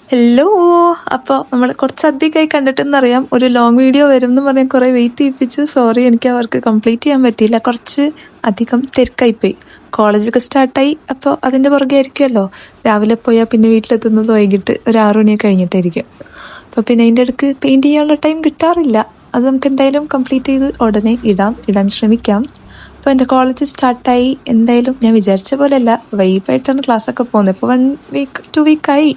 Hello. അപ്പോൾ നമ്മൾ കുറച്ചധികമായി കണ്ടിട്ടെന്നറിയാം. ഒരു ലോങ് വീഡിയോ വരും എന്ന് പറഞ്ഞാൽ കുറേ വെയിറ്റ് ചെയ്യിപ്പിച്ചു. സോറി, എനിക്ക് അവർക്ക് കംപ്ലീറ്റ് ചെയ്യാൻ പറ്റിയില്ല. കുറച്ച് അധികം തിരക്കായിപ്പോയി. കോളേജൊക്കെ സ്റ്റാർട്ടായി. അപ്പോൾ അതിൻ്റെ പുറകെ ആയിരിക്കുമല്ലോ. രാവിലെ പോയാൽ പിന്നെ വീട്ടിലെത്തുന്നത് വൈകിട്ട് ഒരു 6 മണിയൊക്കെ കഴിഞ്ഞിട്ടായിരിക്കും. അപ്പോൾ പിന്നെ അതിൻ്റെ ഇടയ്ക്ക് പെയിൻറ്റ് ചെയ്യാനുള്ള ടൈം കിട്ടാറില്ല. അത് നമുക്ക് എന്തായാലും കംപ്ലീറ്റ് ചെയ്ത് ഉടനെ ഇടാൻ ശ്രമിക്കാം. അപ്പോൾ എൻ്റെ കോളേജ് സ്റ്റാർട്ടായി. എന്തായാലും ഞാൻ വിചാരിച്ച പോലെയല്ല, വൈബായിട്ടാണ് ക്ലാസ്സൊക്കെ പോകുന്നത്. ഇപ്പോൾ 1 വീക്ക് 2 വീക്കായി.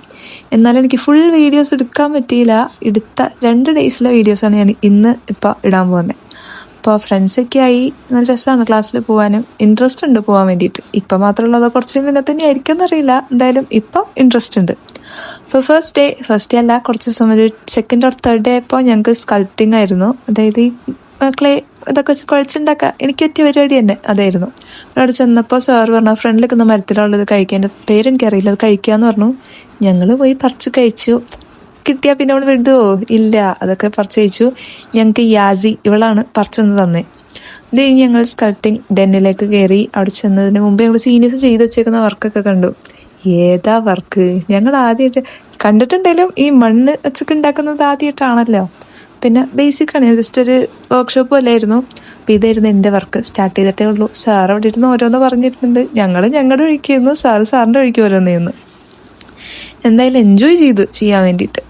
എന്നാലും എനിക്ക് ഫുൾ വീഡിയോസ് എടുക്കാൻ പറ്റിയില്ല. എടുത്ത 2 ഡേയ്സിലെ വീഡിയോസാണ് ഞാൻ ഇപ്പോൾ ഇടാൻ പോകുന്നത്. അപ്പോൾ ഫ്രണ്ട്സൊക്കെ ആയി. നല്ല രസമാണ് ക്ലാസ്സിൽ പോകാനും. ഇൻട്രസ്റ്റ് ഉണ്ട് പോകാൻ വേണ്ടിയിട്ട്. ഇപ്പം മാത്രമുള്ളത് കുറച്ച് മുന്നേ തന്നെ ആയിരിക്കും എന്നറിയില്ല. എന്തായാലും ഇപ്പം ഇൻട്രസ്റ്റ് ഉണ്ട്. അപ്പോൾ ഫസ്റ്റ് ഡേ അല്ല, കുറച്ച് ദിവസം ഒരു 2nd or 3rd ഡേ ആയപ്പോൾ ഞങ്ങൾക്ക് സ്കൾപ്റ്റിംഗ് ആയിരുന്നു. അതായത് ഈ ക്ലേ ഇതൊക്കെ വെച്ച് കുഴച്ചുണ്ടാക്കുക. എനിക്ക് പറ്റിയ പരിപാടി തന്നെ അതായിരുന്നു. അവിടെ ചെന്നപ്പോൾ സാർ പറഞ്ഞു, ഫ്രണ്ടിൽ നിൽക്കുന്ന മരത്തിലുള്ളത് കഴിക്കാൻ, എൻ്റെ പേരെനിക്കറിയില്ല, അത് കഴിക്കാമെന്ന് പറഞ്ഞു. ഞങ്ങൾ പോയി പറിച്ച് കഴിച്ചു. കിട്ടിയാൽ പിന്നെ അവൾ വിടുമോ? ഇല്ല. അതൊക്കെ പറിച്ച് കഴിച്ചു. ഞങ്ങൾക്ക് യാസി ഇവളാണ് പറിച്ചെന്ന് തന്നെ. ഇത് കഴിഞ്ഞ് ഞങ്ങൾ സ്കൾപ്റ്റിംഗ് ഡെന്നിലേക്ക് കയറി. അവിടെ ചെന്നതിന് മുമ്പ് ഞങ്ങൾ സീനിയേഴ്സ് ചെയ്ത് വെച്ചേക്കുന്ന വർക്കൊക്കെ കണ്ടു. ഏതാ വർക്ക്? ഞങ്ങൾ ആദ്യമായിട്ട് കണ്ടിട്ടുണ്ടെങ്കിലും ഈ മണ്ണ് വെച്ചൊക്കെ ഉണ്ടാക്കുന്നത് ആദ്യമായിട്ടാണല്ലോ. പിന്നെ ബേസിക്കാണ്, ജസ്റ്റ് ഒരു വർക്ക്ഷോപ്പ് പോലെയായിരുന്നു. അപ്പോൾ ഇതായിരുന്നു എൻ്റെ വർക്ക്. സ്റ്റാർട്ട് ചെയ്തിട്ടേ ഉള്ളൂ. സാർ അവിടെ ഇരുന്ന് ഓരോന്ന് പറഞ്ഞിരുന്നുണ്ട്. ഞങ്ങൾ ഞങ്ങളുടെ വഴിക്കായിരുന്നു, സാറിൻ്റെ വഴിക്ക് ഓരോന്നായിരുന്നു. എന്തായാലും എൻജോയ് ചെയ്തു ചെയ്യാൻ വേണ്ടിയിട്ട്.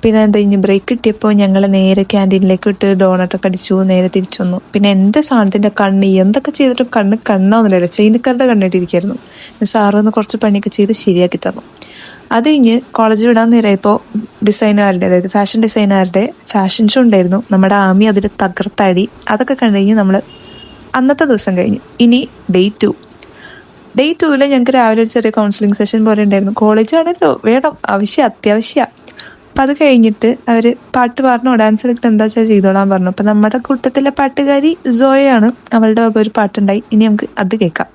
പിന്നെ എന്താ ഇനി ബ്രേക്ക് കിട്ടിയപ്പോൾ ഞങ്ങൾ നേരെ ക്യാൻറ്റീനിലേക്ക് വിട്ട് ഡോണട്ടൊക്കെ അടിച്ചു. നേരെ തിരിച്ചു വന്നു. പിന്നെ എൻ്റെ സാധനത്തിൻ്റെ കണ്ണ് എന്തൊക്കെ ചെയ്തിട്ടും കണ്ണാവുന്നില്ല. ചൈനക്കാരുടെ കണ്ണിട്ടിരിക്കുമായിരുന്നു. സാറൊന്ന് കുറച്ച് പണിയൊക്കെ ചെയ്ത് ശരിയാക്കി തന്നു. അത് കഴിഞ്ഞ് കോളേജിൽ വിടാൻ നേരമായപ്പോൾ ഡിസൈനറുടെ, അതായത് ഫാഷൻ ഡിസൈനറുടെ ഫാഷൻ ഷോ ഉണ്ടായിരുന്നു. നമ്മുടെ ആമി അതിൽ തകർത്തടി. അതൊക്കെ കണ്ടു കഴിഞ്ഞ് നമ്മൾ അന്നത്തെ ദിവസം കഴിഞ്ഞ് ഇനി ഡേ 2 ഞങ്ങൾക്ക് രാവിലെ ഒരു ചെറിയ കൗൺസിലിംഗ് സെഷൻ പോലെ ഉണ്ടായിരുന്നു. കോളേജാണല്ലോ, വേണം, അത്യാവശ്യം. അപ്പം അത് കഴിഞ്ഞിട്ട് അവർ പാട്ട് പാടണോ ഡാൻസ് കളിക്കാൻ എന്താ വെച്ചാൽ ചെയ്തോളാൻ പറഞ്ഞു. അപ്പം നമ്മുടെ കൂട്ടത്തിലെ പാട്ടുകാരി സോയയാണ്. അവളുടെ വക ഒരു പാട്ടുണ്ടായി. ഇനി നമുക്ക് അത് കേൾക്കാം.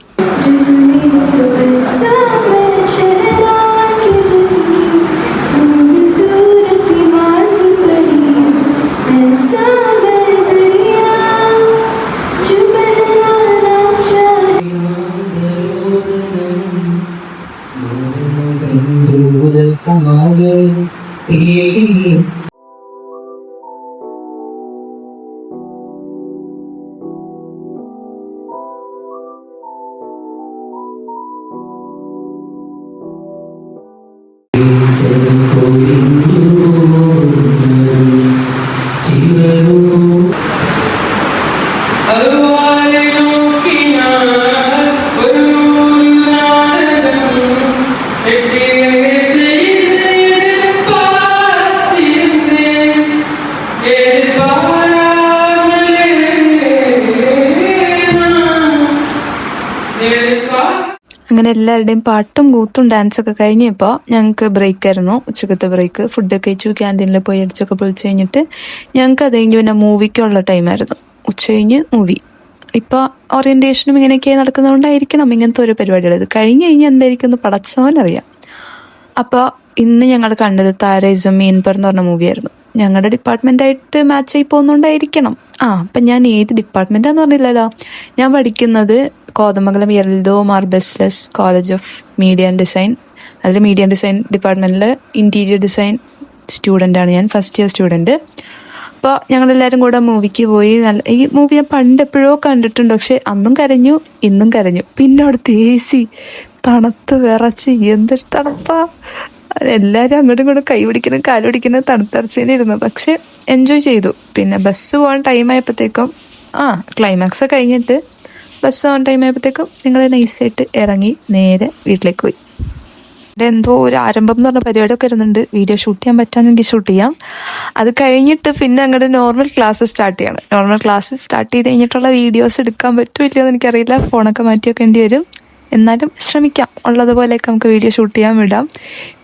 അങ്ങനെ എല്ലാവരുടെയും പാട്ടും കൂത്തും ഡാൻസൊക്കെ കഴിഞ്ഞപ്പോൾ ഞങ്ങൾക്ക് ബ്രേക്ക് ആയിരുന്നു. ഉച്ചക്കത്തെ ബ്രേക്ക്. ഫുഡൊക്കെ കഴിച്ചു. ക്യാൻറ്റീനിൽ പോയി അടിച്ചൊക്കെ പൊളിച്ച് കഴിഞ്ഞിട്ട് ഞങ്ങൾക്ക് അത് കഴിഞ്ഞ് പിന്നെ മൂവിക്കുള്ള ടൈമായിരുന്നു. ഉച്ച കഴിഞ്ഞ് മൂവി. ഇപ്പോൾ ഓറിയൻറ്റേഷനും ഇങ്ങനെയൊക്കെ നടക്കുന്നതുകൊണ്ടായിരിക്കണം ഇങ്ങനത്തെ ഒരു പരിപാടികൾ. ഇത് കഴിഞ്ഞ് കഴിഞ്ഞാൽ എന്തായിരിക്കും എന്ന് പടച്ചോനറിയാം. അപ്പോൾ ഇന്ന് ഞങ്ങൾ കണ്ടത് താരെ ജമീൻ പർ എന്ന് പറഞ്ഞ മൂവിയായിരുന്നു. ഞങ്ങളുടെ ഡിപ്പാർട്ട്മെൻറ്റായിട്ട് മാച്ചായി പോകുന്നതുകൊണ്ടായിരിക്കണം. അപ്പം ഞാൻ ഏത് ഡിപ്പാർട്ട്മെൻറ്റാന്ന് പറഞ്ഞില്ലല്ലോ. ഞാൻ പഠിക്കുന്നത് Kothamangalam Eldho Mar Baselios college of media and design. അതിൽ മീഡിയ ആൻഡ് ഡിസൈൻ ഡിപ്പാർട്ട്മെൻറ്റിൽ ഇൻറ്റീരിയർ ഡിസൈൻ സ്റ്റുഡൻ്റാണ് ഞാൻ, ഫസ്റ്റ് ഇയർ സ്റ്റുഡൻറ്റ്. അപ്പോൾ ഞങ്ങളെല്ലാവരും കൂടെ മൂവിക്ക് പോയി. ഈ മൂവി ഞാൻ പണ്ട് എപ്പോഴോ കണ്ടിട്ടുണ്ട്. പക്ഷെ അന്നും കരഞ്ഞു, ഇന്നും കരഞ്ഞു. പിന്നെ അവിടുത്തെ AC തണുത്ത് വിറച്ച് എന്തൊരു തണുപ്പാ. എല്ലാവരും അങ്ങോട്ടും ഇങ്ങോട്ടും കൈ പിടിക്കണം കാല് പിടിക്കണം തണുത്തറച്ചേന്നിരുന്നു. പക്ഷെ എൻജോയ് ചെയ്തു. പിന്നെ ബസ് പോകാൻ ടൈമായപ്പോഴത്തേക്കും ക്ലൈമാക്സ് കഴിഞ്ഞിട്ട് ബസ് പോകാൻ ടൈമായപ്പോഴത്തേക്കും ഞങ്ങൾ നൈസായിട്ട് ഇറങ്ങി നേരെ വീട്ടിലേക്ക് പോയി. ഇവിടെ എന്തോ ഒരു ആരംഭം എന്ന് പറഞ്ഞ പരിപാടിയൊക്കെ വരുന്നുണ്ട്. വീഡിയോ ഷൂട്ട് ചെയ്യാൻ പറ്റാമെങ്കിൽ ഷൂട്ട് ചെയ്യാം. അത് കഴിഞ്ഞിട്ട് പിന്നെ ഞങ്ങളുടെ നോർമൽ ക്ലാസ് സ്റ്റാർട്ട് ചെയ്യണം. നോർമൽ ക്ലാസ് സ്റ്റാർട്ട് ചെയ്ത് കഴിഞ്ഞിട്ടുള്ള വീഡിയോസ് എടുക്കാൻ പറ്റുമല്ലോ എന്ന് എനിക്കറിയില്ല. ഫോണൊക്കെ മാറ്റി വെക്കേണ്ടി വരും. എന്നാലും ശ്രമിക്കാം. ഉള്ളതുപോലെയൊക്കെ നമുക്ക് വീഡിയോ ഷൂട്ട് ചെയ്യാൻ വിടാം.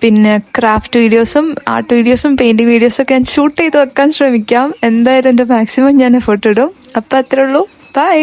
പിന്നെ ക്രാഫ്റ്റ് വീഡിയോസും ആർട്ട് വീഡിയോസും പെയിൻറ്റിങ് വീഡിയോസൊക്കെ ഞാൻ ഷൂട്ട് ചെയ്ത് വെക്കാൻ ശ്രമിക്കാം. എന്തായാലും എൻ്റെ മാക്സിമം ഞാൻ എഫേർട്ട് ഇടും. അപ്പോൾ അത്രേ ഉള്ളൂ. ബൈ.